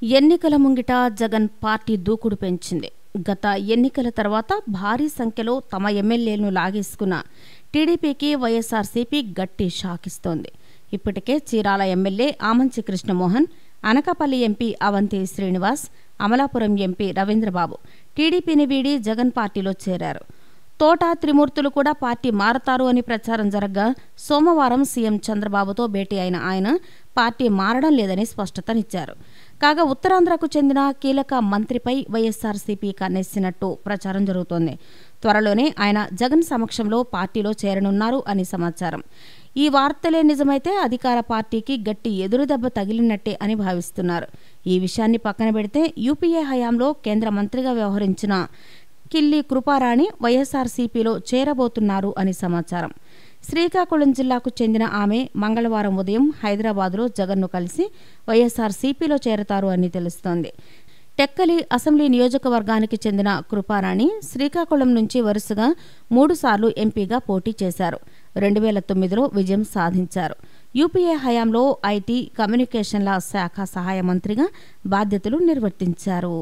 ఎన్నికల ముంగిట జగన్ పార్టీ దూకుడు పెంచింది. గత ఎన్నికల తర్వాత భారీ సంఖ్యలో తమ ఎమ్మెల్యేలను లాగేసుకున్న టీడీపీకి వైఎస్ఆర్సీపీ గట్టి షాకిస్తోంది. ఇప్పటికే Chirala MLA Amanchi Krishnamohan, Anakapalli MP Avanthi Srinivas, Amalapuram MP Ravindrababu టీడీపీని వీడి జగన్ పార్టీలో చేరారు. తోట త్రిమూర్తులు కూడా పార్టీ మారతారు అని ప్రచారం జరగ్గా సోమవారం సీఎం చంద్రబాబుతో భేటీ అయిన ఆయన పార్టీ మారడం లేదని స్పష్టతనిచ్చారు. కాగా ఉత్తరాంధ్రకు చెందిన కీలక మంత్రిపై వైఎస్ఆర్సీపీ కన్నేసినట్టు ప్రచారం జరుగుతోంది. త్వరలోనే ఆయన జగన్ సమక్షంలో పార్టీలో చేరనున్నారు అని సమాచారం. ఈ వార్తలే నిజమైతే అధికార పార్టీకి గట్టి ఎదురుదెబ్బ తగిలినట్టే అని భావిస్తున్నారు. ఈ విషయాన్ని పక్కన పెడితే యూపీఏ హయాంలో కేంద్ర మంత్రిగా వ్యవహరించిన కిల్లి కృపారాణి వైఎస్ఆర్సీపీలో చేరబోతున్నారు అని సమాచారం. శ్రీకాకుళం జిల్లాకు చెందిన ఆమె మంగళవారం ఉదయం హైదరాబాద్లో జగన్ను కలిసి వైఎస్ఆర్సీపీలో చేరతారు అని తెలుస్తోంది. టెక్కలి అసెంబ్లీ నియోజకవర్గానికి చెందిన కృపారాణి శ్రీకాకుళం నుంచి వరుసగా 3 సార్లు ఎంపీగా పోటీ చేశారు. 2009లో విజయం సాధించారు. యూపీఏ హయాంలో ఐటీ, కమ్యూనికేషన్ల శాఖ సహాయ మంత్రిగా బాధ్యతలు నిర్వర్తించారు.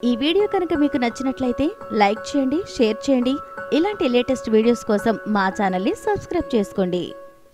ఈ వీడియో కనుక మీకు నచ్చినట్లయితే లైక్ చేయండి, షేర్ చేయండి. ఇలాంటి లేటెస్ట్ వీడియోస్ కోసం మా ఛానల్ని సబ్స్క్రైబ్ చేసుకోండి.